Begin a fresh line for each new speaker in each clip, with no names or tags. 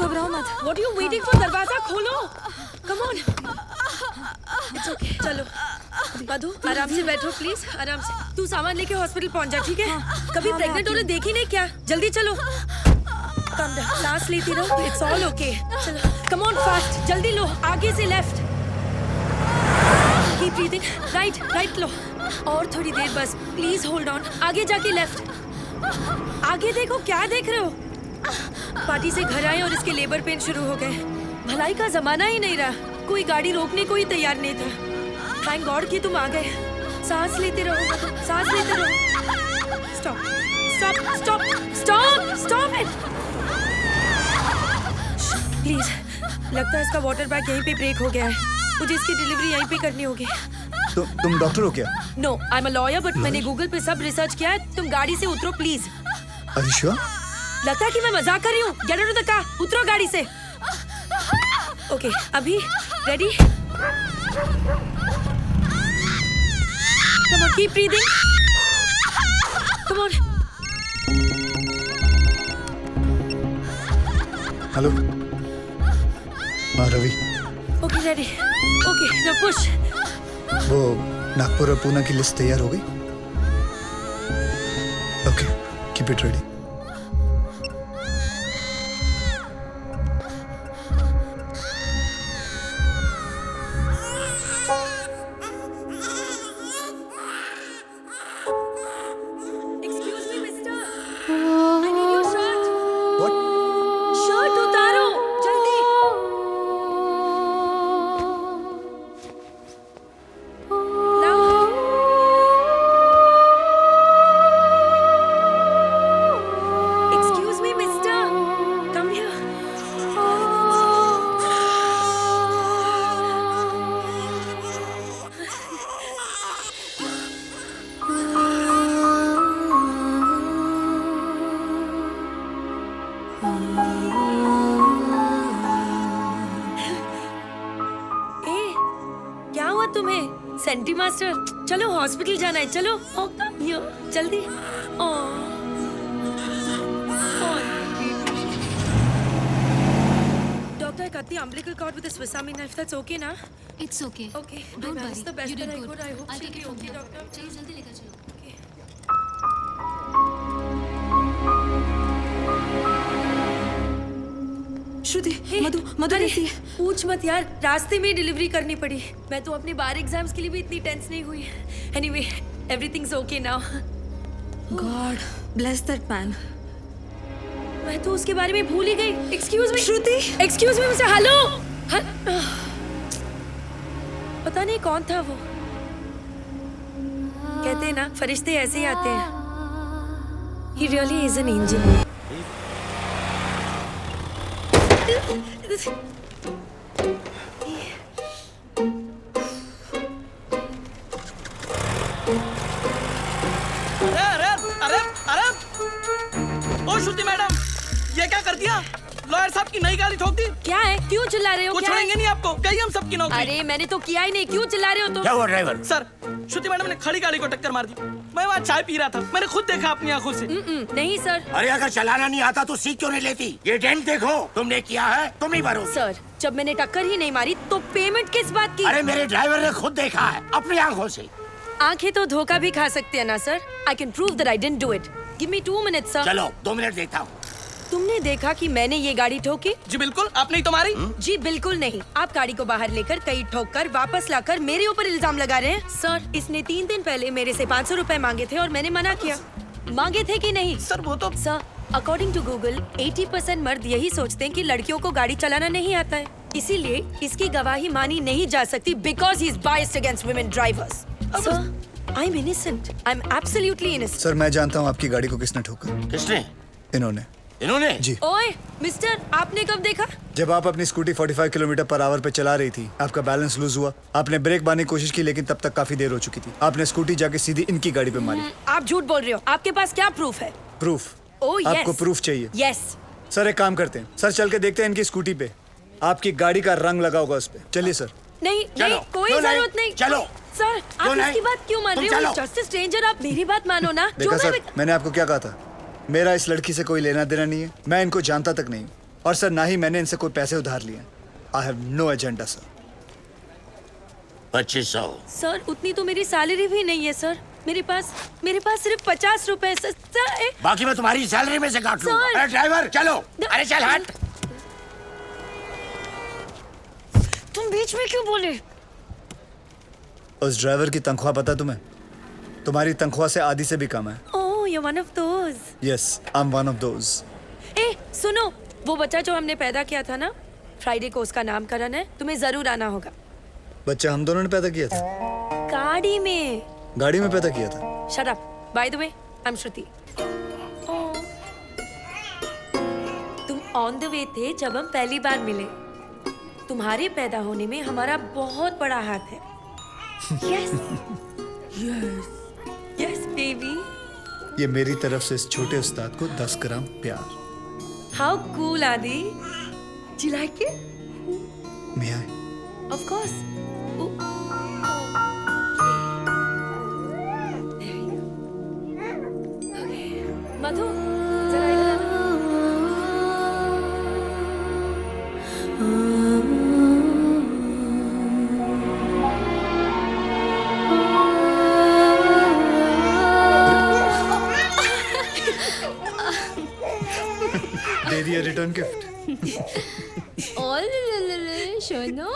घबराओ मत।
What are you waiting for? दरवाजा खोलो। Come on. It's okay. चलो। मधु आराम से बैठो प्लीज, आराम से। तू सामान लेके हॉस्पिटल पहुंच जा, ठीक है? कभी प्रेग्नेंट होने देखी नहीं क्या? जल्दी चलो। Calm down. सांस लेती रहो। It's all okay. चलो। Come on fast. जल्दी लो। आगे से लेफ्ट। Keep breathing. Right लो। और थोड़ी देर बस। Please hold on. आगे जाके लेफ्ट। आगे देखो, क्या देख रहे हो? पार्टी से घर आए और इसके लेबर पेन शुरू हो गए। भलाई का जमाना ही नहीं रहा। कोई गाड़ी रोकने को ही तैयार नहीं था। थैंक गॉड कि तुम आ गए। सांस लेते रहो, सांस लेते रहो। Stop it. प्लीज, लगता है इसका वाटर बैग यहीं पे ब्रेक हो गया है। मुझे इसकी डिलीवरी यहीं पे करनी होगी।
तुम डॉक्टर हो क्या?
No, I am a lawyer, but मैंने गूगल पे सब रिसर्च किया है। तुम गाड़ी से उतरो प्लीज।
Are you sure?
लगता है कि मैं मजाक कर रही हूँ। Get out of the car, उतरो गाड़ी से। ओके, अभी ready? Come on, keep breathing. Come on.
Hello. हाँ Ravi.
Okay ready. Okay, now push.
वो नागपुर और पूना की लिस्ट तैयार हो गई? Okay, keep it ready.
Excuse me mister, I need your shirt.
What?
Shirt उतारो जल्दी। Excuse me, mister. Come here. ए, क्या हुआ तुम्हें? सेंटी मास्टर, चलो हॉस्पिटल जाना है, चलो। ओ, come here, जल्दी। Doctor, I cut the umbilical cord with a Swiss Army knife. That's okay, na?
It's okay.
Okay.
Don't
I
worry.
managed the best
You
that
did
I
good.
could. I hope
I'll
she'll
take
be
it from
okay,
here.
doctor.
चलिए जल्दी लेकर चलो।
Okay.
श्रुति, मधु
अरे,
कैसी है?
पूछ मत यार, रास्ते में डिलीवरी करनी पड़ी। मैं तो अपने बार एग्जाम्स के लिए भी इतनी टेंस नहीं हुई। Anyway, everything's okay now.
God bless that man.
मैं तो उसके बारे में भूल ही गई। एक्सक्यूज मी
श्रुति,
एक्सक्यूज मी मिस्टर, हेलो। पता नहीं कौन था वो। कहते हैं ना, फरिश्ते ऐसे ही आते हैं। He really is an angel.
अरे ओ श्रुति मैडम, ये क्या कर दिया? लॉयर साहब की नई गाड़ी ठोक दी।
क्या है? क्यों चिल्ला रहे हो?
वो
क्या है?
छोड़ेंगे नहीं आपको, गई हम सबकी नौकरी।
अरे मैंने तो किया ही नहीं, क्यों चिल्ला रहे हो तुम?
क्या हुआ ड्राइवर?
सर, श्रुति मैडम ने खड़ी गाड़ी को टक्कर मार दी। मैं वहाँ चाय पी रहा था, मैंने खुद देखा अपनी आंखों से।
नहीं सर।
अरे अगर चलाना नहीं आता तो सीख क्यों नहीं लेती? ये डेंट देखो, तुमने किया है, तुम ही भरो।
सर, जब मैंने टक्कर ही नहीं मारी तो पेमेंट किस बात की?
अरे मेरे ड्राइवर ने खुद देखा है अपनी आंखों से।
आंखें तो धोखा भी खा सकती है ना sir. I can prove that I didn't do it. Give me 2 minutes sir.
चलो 2 मिनट देखता हूँ।
तुमने देखा कि मैंने ये गाड़ी ठोकी?
जी बिल्कुल, आपने ही तो मारी।
जी बिल्कुल नहीं। आप गाड़ी को बाहर लेकर कई ठोक कर वापस लाकर मेरे ऊपर इल्जाम लगा रहे हैं। सर, इसने 3 दिन पहले मेरे से 500 रुपए मांगे थे और मैंने मना किया। मांगे थे कि नहीं?
सर वो तो
सर, अकॉर्डिंग टू गूगल 80% मर्द यही सोचते हैं कि लड़कियों को गाड़ी चलाना नहीं आता है। इसीलिए इसकी गवाही मानी नहीं जा सकती because he is biased against women drivers. Sir, I am innocent. I am absolutely innocent.
Sir मैं जानता हूँ आपकी गाड़ी को किसने ठोका।
किसने?
इन्होंने।
इन्होंने?
जी।
ओए मिस्टर, आपने कब देखा?
जब आप अपनी स्कूटी 45 किलोमीटर पर आवर पे चला रही थी, आपका बैलेंस लूज हुआ। आपने ब्रेक मारने की कोशिश की लेकिन तब तक काफी देर हो चुकी थी। आपने स्कूटी जाके सीधी इनकी गाड़ी पे मारी।
आप झूठ बोल रहे हो। आपके पास क्या प्रूफ है?
प्रूफ?
Oh yes.
आपको प्रूफ चाहिए?
यस।
सर एक काम करते हैं, सर चल के देखते हैं इनकी स्कूटी पे आपकी गाड़ी का रंग लगा होगा उस पे। चलिए सर।
नहीं
चलो,
नहीं, कोई
क्यों नहीं?
जरूरत नहीं।
चलो।
सर, आप
क्यों
इसकी
नहीं?
बात क्यों मान
तुम
रहे हो?
चलो।
जस्ट स्ट्रेंजर, आप मेरी बात मानो ना।
देखा सर, मैंने आपको क्या कहा था? मेरा इस लड़की से कोई लेना देना नहीं है, मैं इनको जानता तक नहीं। और सर ना ही मैंने इनसे कोई पैसे उधार लिए। I have no agenda sir.
2500।
Sir उतनी तो मेरी सैलरी भी नहीं है सर। मेरे पास सिर्फ 50 रुपए सर।
बाकी मैं तुम्हारी सैलरी में से काट लूंगा।
सर।
अरे ड्राइवर चलो, अरे चल हट।
तुम बीच में क्यों बोले?
उस ड्राइवर की तनख्वाह पता तुम्हें? तुम्हारी तनख्वाह से आधी से भी कम है।
Oh you one of those.
Yes I am one of those.
ए सुनो, वो बच्चा जो हमने पैदा किया था ना, फ्राइडे को उसका नामकरण है, तुम्हें जरूर आना होगा।
बच्चा हम दोनों ने पैदा किया था।
गाड़ी में।
गाड़ी में पैदा किया था।
Shut up. By the way I am Shruti. तुम ऑन द वे थे जब हम पहली बार मिले। तुम्हारे पैदा होने में हमारा बहुत बड़ा हाथ है। Yes yes yes baby.
ये मेरी तरफ से इस छोटे उस्ताद को 10 ग्राम प्यार।
हाउ कूल आदि। Do you like it?
May I?
Of course. Madhu जरा इधर आना।
दे दिया रिटर्न गिफ्ट।
शोनो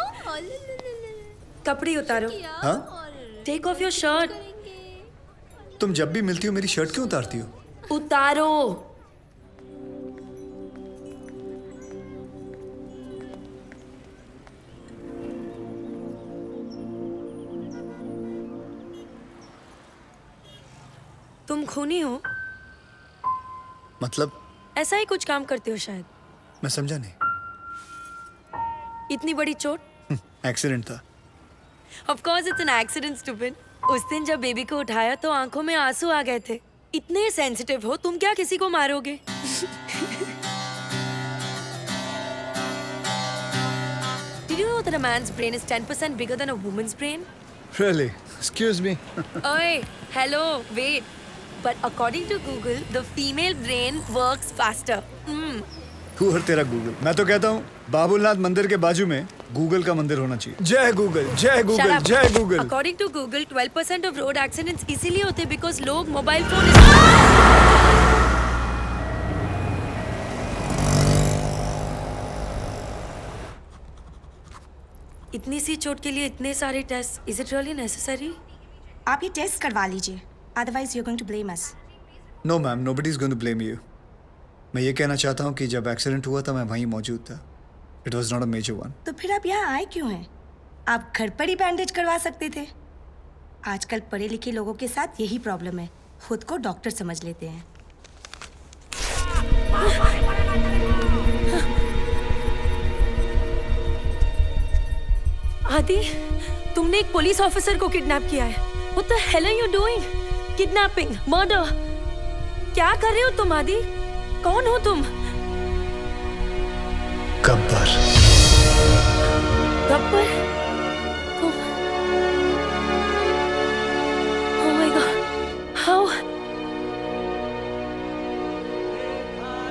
कपड़े उतारो।
हाँ
टेक ऑफ योर शर्ट।
तुम जब भी मिलती हो मेरी शर्ट क्यों उतारती हो?
उतारो। तुम खूनी हो?
मतलब?
ऐसा ही कुछ काम करते हो शायद।
मैं समझा नहीं।
इतनी बड़ी चोट?
एक्सीडेंट था।
Of course it's an accident, stupid. उस दिन जब बेबी को उठाया तो आंखों में आंसू आ गए थे। इतने सेंसिटिव हो तुम, क्या किसी को मारोगे? Did you know that a man's brain is 10% bigger than a woman's brain?
Really? Excuse me.
Oye, hello, wait. But according to Google, the female brain works faster.
तू और तेरा गूगल। मैं तो कहता हूँ बाबुलनाथ मंदिर के बाजू में गूगल का मंदिर होना चाहिए। जय गूगल, जय
Shut
गूगल,
up.
जय Google.
According to Google, 12% of road accidents इसीलिए होते because लोग मोबाइल फोन इतनी सी चोट के लिए इतने सारे test. Is it really necessary?
आप ये टेस्ट करवा लीजिए, otherwise you are going to blame us.
No ma'am, nobody is going to blame you. मैं ये कहना चाहता हूँ कि जब एक्सीडेंट हुआ था मैं वहीं मौजूद था। It was not a major one.
तो फिर आप यहाँ आए क्यों हैं? आप घर पर ही बैंडेज करवा सकते थे। आजकल पढ़े लिखे लोगों के साथ यही प्रॉब्लम है, खुद को डॉक्टर समझ लेते हैं।
आदि, तुमने एक पुलिस ऑफिसर को किडनैप किया है। What the hell are you doing? Kidnapping, murder. क्या कर रहे हो तुम आदि? कौन हो तुम?
गब्बर।